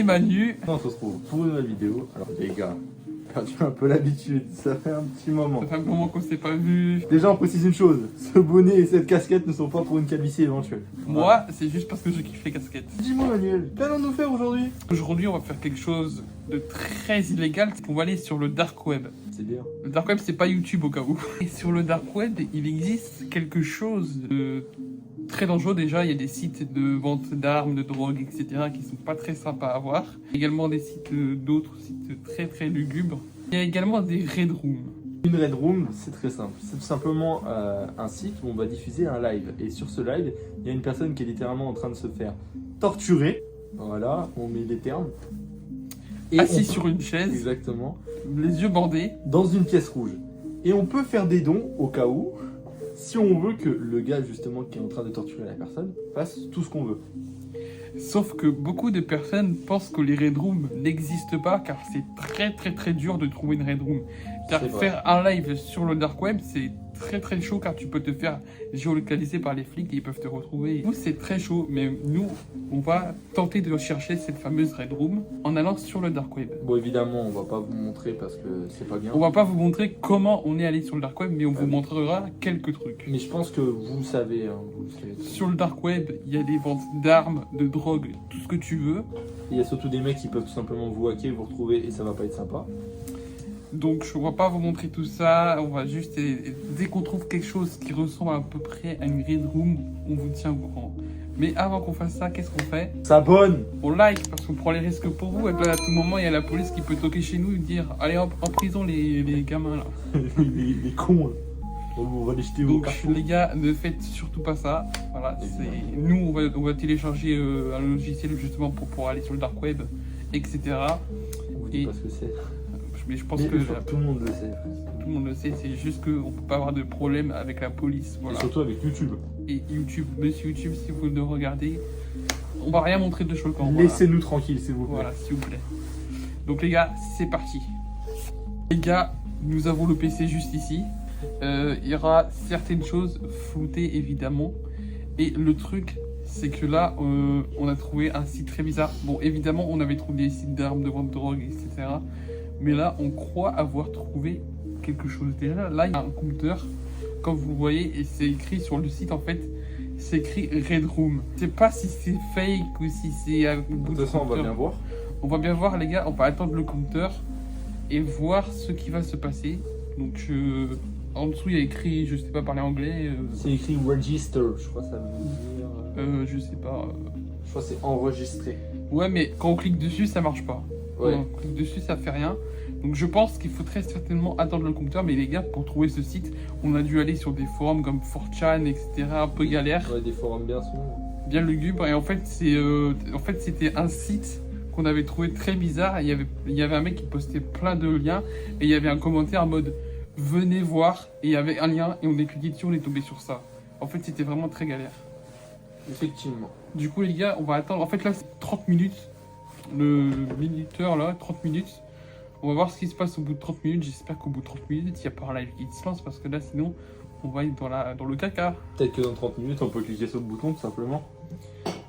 Manu. On se retrouve pour une nouvelle vidéo. Alors les gars, perdu un peu l'habitude, ça fait un petit moment. Ça fait un moment qu'on s'est pas vu. Déjà on précise une chose, ce bonnet et cette casquette ne sont pas pour une calvitie éventuelle. Moi, c'est juste parce que je kiffe les casquettes. Dis-moi Manuel, qu'allons-nous faire aujourd'hui? Aujourd'hui, on va faire quelque chose de très illégal. On va aller sur le dark web. C'est bien. Le dark web, c'est pas YouTube au cas où. Et sur le dark web, il existe quelque chose de très dangereux. Déjà, il y a des sites de vente d'armes, de drogue, etc. qui sont pas très sympas à voir. Également des sites, d'autres sites très très lugubres. Il y a également des red rooms. Une Red Room, c'est très simple. C'est tout simplement un site où on va diffuser un live. Et sur ce live, il y a une personne qui est littéralement en train de se faire torturer. Voilà, on met les termes. Et Assis sur une chaise, Exactement. les yeux bandés. Dans une pièce rouge. Et on peut faire des dons au cas où, si on veut que le gars justement qui est en train de torturer la personne fasse tout ce qu'on veut. Sauf que beaucoup de personnes pensent que les red rooms n'existent pas car c'est très très très dur de trouver une red room. Car C'est vrai. faire un live sur le dark web c'est très très chaud car tu peux te faire géolocaliser par les flics et ils peuvent te retrouver. Nous c'est très chaud mais nous on va tenter de chercher cette fameuse red room en allant sur le dark web. Bon évidemment on va pas vous montrer parce que c'est pas bien. On va pas vous montrer comment on est allé sur le dark web mais on vous oui. montrera quelques trucs. Mais je pense que vous le savez. Hein, vous le savez. Sur le dark web il y a des ventes d'armes, de drogue, tout ce que tu veux. Il y a surtout des mecs qui peuvent tout simplement vous hacker, vous retrouver et ça va pas être sympa. Donc je ne vais pas vous montrer tout ça, on va juste, dès qu'on trouve quelque chose qui ressemble à peu près à une red room, on vous tient au courant. Mais avant qu'on fasse ça, qu'est-ce qu'on fait? S'abonne. On like parce qu'on prend les risques pour vous, et puis à tout moment il y a la police qui peut toquer chez nous et dire allez hop, en prison les gamins là. les cons. Là. On va les jeter au Donc carton. les gars, ne faites surtout pas ça. Voilà, c'est nous on va télécharger un logiciel justement pour pouvoir aller sur le dark web, etc. On vous dit Et- pas ce que c'est. Mais je pense Mais que je crois que tout le monde le sait. tout le monde le sait, c'est juste qu'on peut pas avoir de problème avec la police. Voilà. Et surtout avec YouTube. Et YouTube, monsieur YouTube, si vous le regardez, on va rien montrer de choquant. Laissez-nous tranquilles s'il vous plaît. Voilà, s'il vous plaît. Donc les gars, c'est parti. Les gars, nous avons le PC juste ici. Il y aura certaines choses floutées évidemment. Et le truc, c'est que là, on a trouvé un site très bizarre. Bon, évidemment, on avait trouvé des sites d'armes, de vente de drogue, etc. Mais là, on croit avoir trouvé quelque chose. Déjà, là, il y a un compteur, comme vous le voyez, et c'est écrit sur le site, en fait, c'est écrit Red Room. Je sais pas si c'est fake ou si c'est un bout De toute façon on va compteur. bien voir. On va bien voir, les gars, on va attendre le compteur et voir ce qui va se passer. Donc, en dessous, il y a écrit, je sais pas parler anglais, C'est écrit register, je crois que ça veut dire. je sais pas. Je crois que c'est enregistré. Ouais, mais quand on clique dessus, ça marche pas. Ouais. Quand on clique dessus, ça fait rien. Donc, je pense qu'il faut très certainement attendre le compteur. Mais les gars, pour trouver ce site, on a dû aller sur des forums comme 4chan, etc. Un peu galère, Ouais, des forums bien sombres. bien lugubre. Et en fait, c'était un site qu'on avait trouvé très bizarre. Il y avait un mec qui postait plein de liens et il y avait un commentaire en mode venez voir, et il y avait un lien et on est cliqué dessus, on est tombé sur ça. En fait, c'était vraiment très galère. Effectivement. Du coup, les gars, on va attendre. En fait, là, c'est 30 minutes. Le minuteur, là, 30 minutes. On va voir ce qui se passe au bout de 30 minutes. J'espère qu'au bout de 30 minutes, il n'y a pas un live qui se lance parce que là, sinon, on va être dans le caca. Peut-être que dans 30 minutes on peut cliquer sur le bouton tout simplement.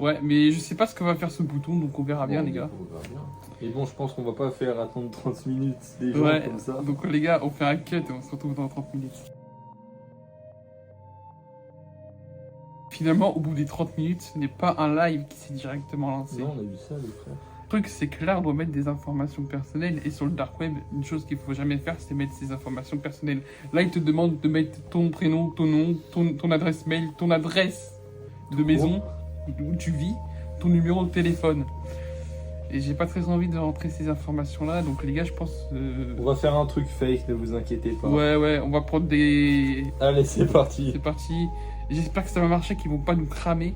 Ouais, mais je sais pas ce que va faire ce bouton, donc on verra bien, Bon, les gars. on verra bien. Et bon, je pense qu'on va pas faire attendre 30 minutes des gens Ouais, comme ça. donc les gars, on fait un cut et on se retrouve dans 30 minutes. Finalement, au bout des 30 minutes, ce n'est pas un live qui s'est directement lancé. Non, on a vu ça, les frères. Le truc, c'est que là, on doit mettre des informations personnelles. Et sur le dark web, une chose qu'il faut jamais faire, c'est mettre ses informations personnelles. Là, il te demande de mettre ton prénom, ton nom, ton adresse mail, ton adresse de maison, où tu vis, ton numéro de téléphone. Et j'ai pas très envie de rentrer ces informations-là. Donc, les gars, je pense. On va faire un truc fake, ne vous inquiétez pas. Ouais, on va prendre des. Allez, c'est parti. C'est parti. J'espère que ça va marcher, qu'ils vont pas nous cramer.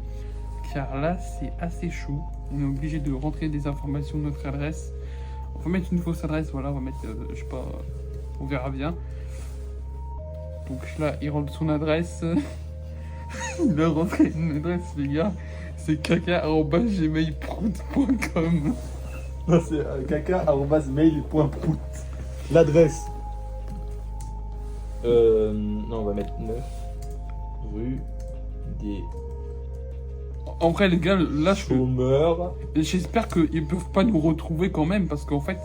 Car là, c'est assez chaud. On est obligé de rentrer des informations de notre adresse. On va mettre une fausse adresse, voilà, on va mettre, je sais pas, on verra bien. Donc là, il rentre son adresse. Il a rentré une adresse, les gars. C'est caca@gmail.com. Non, c'est caca@mail.prout. L'adresse. Non, on va mettre 9 rue des En vrai, les gars, là, Chômeur. j'espère qu'ils peuvent pas nous retrouver quand même, parce qu'en fait,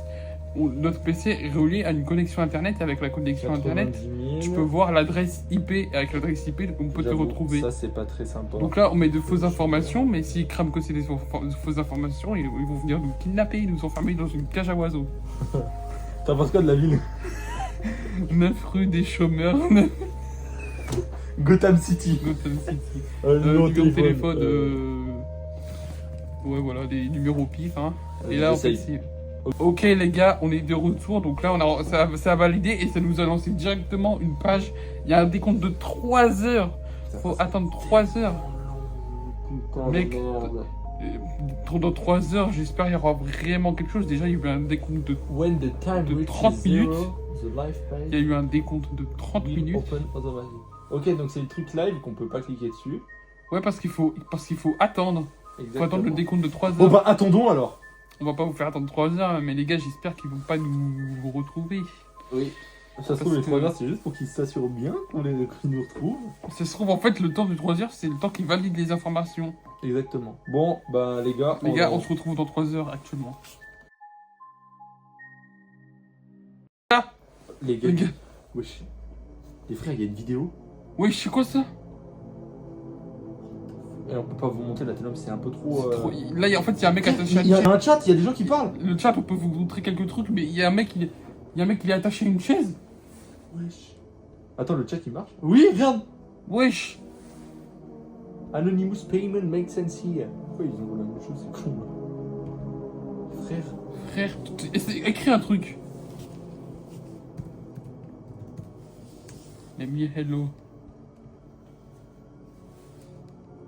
notre PC est relié à une connexion internet, et avec la connexion internet, 90 000. tu peux voir l'adresse IP, et avec l'adresse IP, on peut te J'avoue, retrouver. Ça, c'est pas très sympa. Donc là, on met de fausses informations, mais s'ils crament que c'est des fausses informations, ils vont venir nous kidnapper, ils nous enfermer dans une cage à oiseaux. T'en penses quoi de la ville 9 rue des chômeurs, Gotham City. Gotham City. Numéro Numéro de téléphone, ouais, voilà, des numéros pif, hein. Et là, en fait, c'est... Ok, les gars, on est de retour. Donc là, ça a validé et ça nous a lancé directement une page. Il y a un décompte de 3 heures. Faut attendre 3 heures. Mec, dans 3 heures, j'espère qu'il y aura vraiment quelque chose. Déjà, il y a eu un décompte de... When the time de reaches 30 minutes. the life page Il y a eu un décompte de 30 will minutes. open automatically. Ok, donc c'est le truc live qu'on peut pas cliquer dessus. Ouais, parce qu'il faut attendre. Il faut attendre le décompte de 3 heures. Bon bah attendons alors. On va pas vous faire attendre 3 heures, mais les gars, j'espère qu'ils vont pas nous retrouver. Oui. Ça se trouve, les 3 heures, c'est juste pour qu'ils s'assurent bien qu'on nous retrouve. Ça se trouve, en fait, le temps de 3 heures, c'est le temps qu'ils valident les informations. Exactement. Bon, bah les gars... On se retrouve dans 3 heures actuellement. Les gars... Les gars. Wesh. Les frères, il y a une vidéo. Ouais, c'est quoi ça? Et on peut pas vous montrer la télé, c'est un peu trop... Là, en fait, il y a un mec attaché à Il y a un chat, il y a des gens qui parlent. Le chat, on peut vous montrer quelques trucs, mais il y a un mec, il est attaché à une chaise. Wesh. Attends, le chat il marche? Oui, regarde. Wesh. Anonymous payment makes sense here. Pourquoi ils ont la même chose? C'est con là. Frère. Frère, écris un truc. Il a mis hello.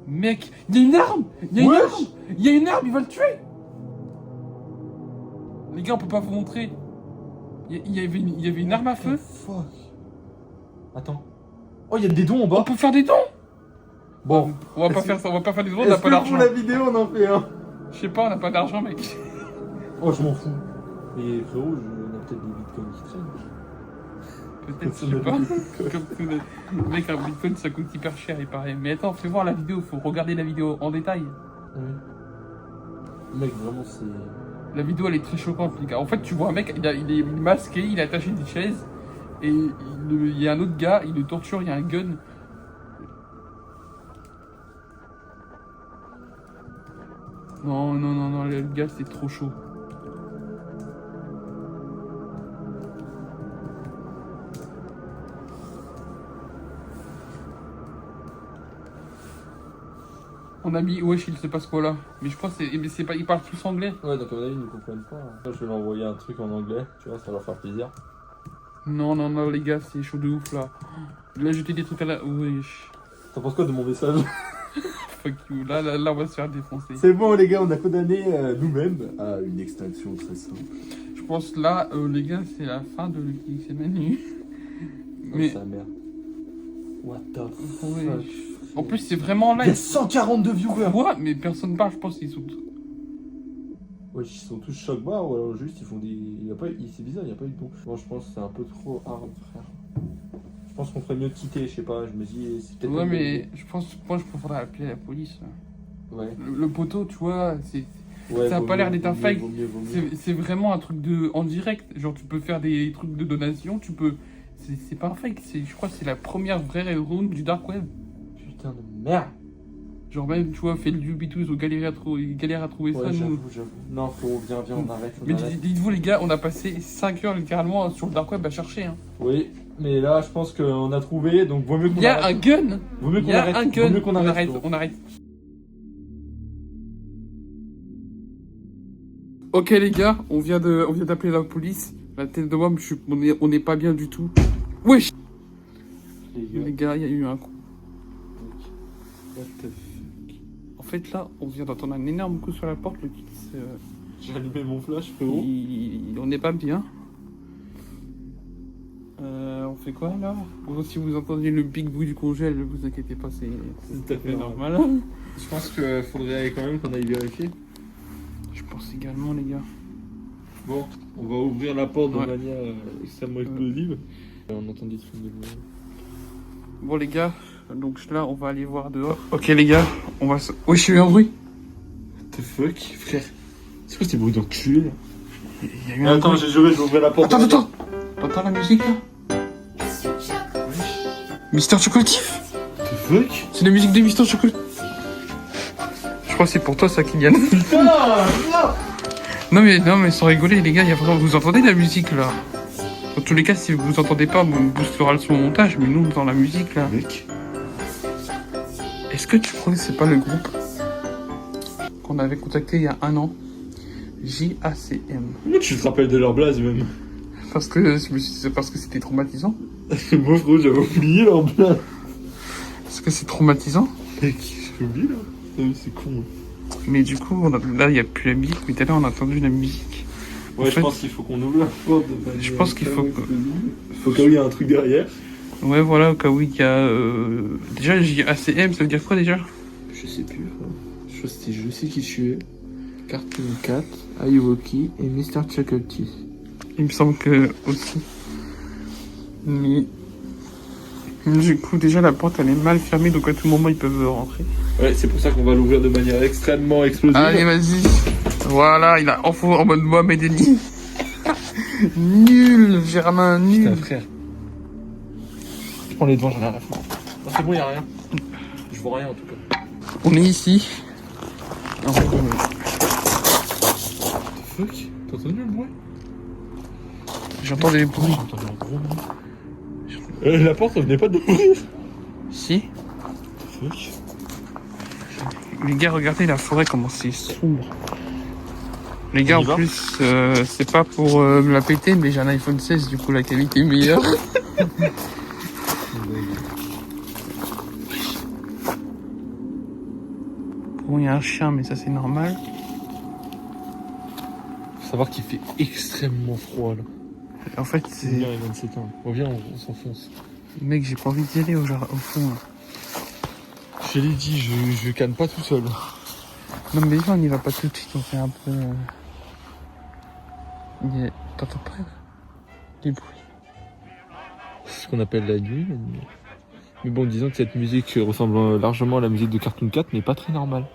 Mec, il y a une arme! Il y a une arme! Il y a une arme, il va le tuer! Les gars, on peut pas vous montrer. Il y avait une arme à feu. Fuck. Attends. Oh, il y a des dons en On bas. peut faire des dons! Bon. On va pas faire ça, on va pas faire des dons, on n'a Est-ce pas que d'argent. pour la vidéo on en fait un? Je sais pas, on n'a pas d'argent, mec. Oh, je m'en fous. Mais frérot, on a peut-être des bitcoins qui traînent. Peut-être, je sais pas. Comme tout le... Mec, un bitcoin ça coûte hyper cher, il paraît. Mais attends, fais voir la vidéo, faut regarder la vidéo en détail. Oui. Mec, vraiment, c'est. La vidéo elle est très choquante, les gars. En fait, tu vois un mec, il est masqué, il est attaché à une chaise. Et il y a un autre gars, il le torture, il y a un gun. Non, le gars c'est trop chaud. On a mis wesh, il se passe quoi là? Mais je crois que c'est pas, ils parlent tous anglais. Ouais, donc à mon avis, ils ne comprennent pas. Je vais leur envoyer un truc en anglais, tu vois, ça va leur faire plaisir. Non, les gars, c'est chaud de ouf là. Là, jeter des trucs à la. Wesh. T'en penses quoi de mon message? Fuck you. Là, on va se faire défoncer. C'est bon, les gars, on a condamné nous-mêmes à une extinction très simple. Je pense là, les gars, c'est la fin de l'UXC Manu. Mais. Sa mère. What the fuck? Ouais. En plus, c'est vraiment Il y a live. 142 viewers! Quoi? Mais personne parle, je pense qu'ils sont. Ouais, ils sont tous choc bas ou alors juste ils font des. Il y a pas... C'est bizarre, il n'y a pas eu de bon. Bon, je pense que c'est un peu trop hard, frère. Je pense qu'on ferait mieux de quitter, je sais pas, je me dis. C'est peut-être. Ouais, mais je pense que je faudrait appeler la police. Ouais. Le poteau, tu vois, c'est. Ouais, Ça a pas l'air d'être un fake. Vaut mieux. C'est vraiment un truc en direct. Genre, tu peux faire des trucs de donation, tu peux. C'est pas un fake, je crois que c'est la première vraie room du dark web. Putain de merde! Genre, même, tu vois, fait le Dubitou, ils ont galéré à trouver ça. Ouais, Nous. j'avoue. Non, frérot, viens, on arrête. Mais dites-vous, les gars, on a passé 5 heures littéralement sur le dark web à chercher. Hein. Oui, mais là, je pense qu'on a trouvé, donc vaut mieux qu'on Il y a arrête. un gun! Vaut mieux Il qu'on y a arrête. un gun! Vaut mieux qu'on arrête. On arrête. Ok, les gars, on vient d'appeler la police. La tête de moi, on n'est pas bien du tout. Wesh! Les gars, il y a eu un coup. What the fuck? En fait, là, on vient d'entendre un énorme coup sur la porte. Le kit, J'ai allumé mon flash, frérot. on n'est pas bien. On fait quoi là? Bon, si vous entendez le big bout du congèle, vous inquiétez pas, c'est tout à fait normal. Je pense qu'il faudrait quand même qu'on aille vérifier. Je pense également, les gars. Bon, on va ouvrir la porte de Ouais. manière extrêmement explosive. On entend des trucs de loin. Bon, les gars, Donc là, on va aller voir dehors. Ok les gars, on va se... Oui, je suis un bruit. What the fuck, frère? C'est quoi ces bruits d'enculé là? Il y a eu un Attends, bruit. j'ai juré, je vais ouvrir la porte. Attends. T'entends la musique là? Mister Chocolatif. What the fuck? C'est la musique de Mister Chocolatif. Je crois que c'est pour toi ça, Kylian. Putain, non. Non mais sans rigoler les gars, il y a vraiment... vous entendez la musique là? Dans tous les cas, si vous entendez pas, on boostera le son au montage, mais nous on entend la musique là. Mec. Est-ce que tu crois que c'est pas le groupe qu'on avait contacté il y a un an? JACM. Comment tu te rappelles de leur blaze même? Parce que c'est parce que c'était traumatisant. Moi frérot, j'avais oublié leur blaze. Parce que c'est traumatisant. Mec, j'ai oublié là. C'est con. Mais du coup, là il n'y a plus la musique, mais tout à l'heure on a entendu la musique. Ouais, En je fait, pense qu'il faut qu'on ouvre la porte. Je pense qu'il faut que... Faut qu'il y ait un truc derrière. Ouais, voilà, au cas où il y a... Déjà, JACM, ça veut dire quoi déjà? Je sais plus. Je sais qui tu es. Cartoon Cat, Ayuwoki et Mr. Chuckleteeth. Il me semble que aussi. Mais... Du coup, déjà, la porte, elle est mal fermée, donc à tout moment, ils peuvent rentrer. Ouais, c'est pour ça qu'on va l'ouvrir de manière extrêmement explosive. Allez, vas-y. Voilà, il a enfou en mode Mohamed Ali. Nul, Germain, nul. Putain, frère. Je prends les devants, j'en ai rien à foutre. Non, c'est bon, y'a rien. Je vois rien en tout cas. On est ici. What the fuck? T'as entendu le bruit? J'entends des bruits. J'ai entendu un gros bruit. La porte, elle venait pas d'ouvrir. Si. What the fuck? Les gars, regardez la forêt, comment c'est sombre. Les gars, On en y va plus, c'est pas pour me la péter, mais j'ai un iPhone 16, du coup, la qualité est meilleure. Bon, il y a un chien, mais ça, c'est normal. Faut savoir qu'il fait extrêmement froid là. En fait, C'est c'est... bien, il vient de s'éteindre. Reviens, on s'enfonce. Mec, j'ai pas envie d'y aller au fond. Là. Je l'ai dit, je canne pas tout seul. Non, mais on y va pas tout de suite, on fait un peu... T'entends pas là les bruits? C'est ce qu'on appelle la nuit. Mais bon, disons que cette musique ressemble largement à la musique de Cartoon Cat, mais pas très normale.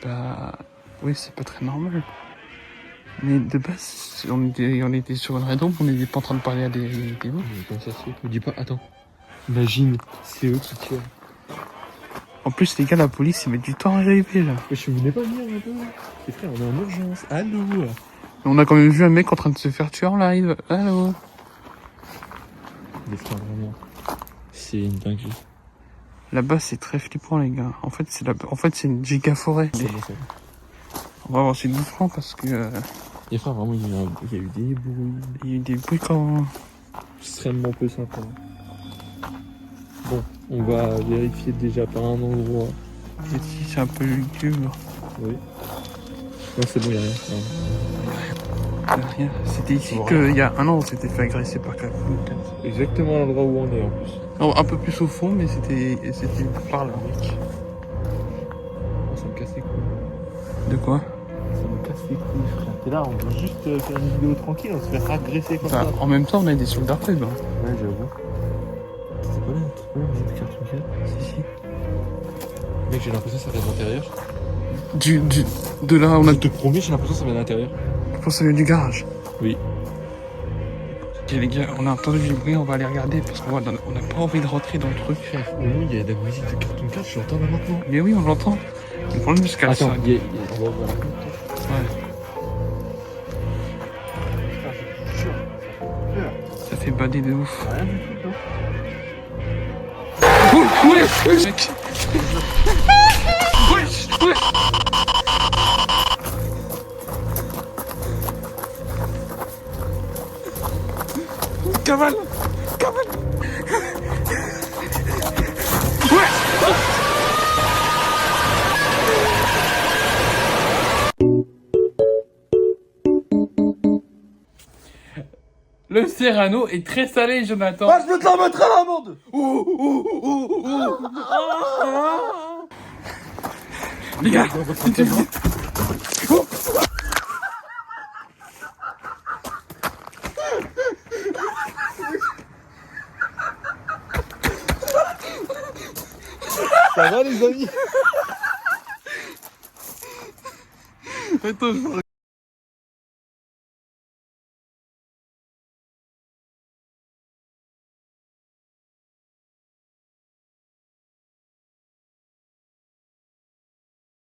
Bah... Oui, c'est pas très normal. Mais de base, on était sur une raison, on n'était pas en train de parler à des gens. Mais comment ça se fait? Me dis pas, attends. Imagine, c'est eux qui tirent. En plus, les gars, la police, ils mettent du temps à arriver, là. Mais je venais pas venir un peu. Les frères, on est en urgence. Allô? On a quand même vu un mec en train de se faire tuer en live. Allô? Les frères, vraiment. C'est une dinguerie. Là-bas, c'est très flippant, les gars. En fait, c'est une giga forêt. C'est bon, ça. On va avancer doucement parce que... Les frères, vraiment, il y a eu des bruits. Il y a eu des bruits quand... Extrêmement peu sympa. Bon, on va vérifier déjà par un endroit. Ici, c'est un peu lugubre. Oui. Non, c'est bon, il n'y a rien. Non. Il y a rien. C'était ici Bon, qu'il y a un an, on s'était fait agresser par quelqu'un. Exactement à l'endroit où on est en plus. Non, un peu plus au fond, mais c'était par là. Mec. Oh, ça me casse les couilles. De quoi? Ça me casse les couilles, frère. T'es là, on veut juste faire une vidéo tranquille, on se fait agresser comme Enfin, ça. en même temps, on a des soldats faibles. Hein. Ouais, j'avoue. C'est pas la musique de Cartoon Cat? Si, si. Mec, j'ai l'impression que ça vient de l'intérieur. De là, on a... Je te promets, j'ai l'impression que ça vient de l'intérieur. Je pense que ça vient du garage. Oui. Ok, les gars, on a entendu du bruit, on va aller regarder parce qu'on n'a pas envie de rentrer dans le truc. Au moins, il y a de la musique de Cartoon Cat, je l'entends là maintenant. Mais oui, on l'entend. Le problème, c'est qu'elle Attends, sonne. on va ouvrir la porte. Ouais. Ça fait bader de ouf. Rien du tout, non. Oh, ouais, mec. Wesh, wesh. Cavale. Ouais. Le Serrano est très salé, Jonathan. Ah, je vais te la mettre à l'amende. Les gars, Ça va les amis? Attends, je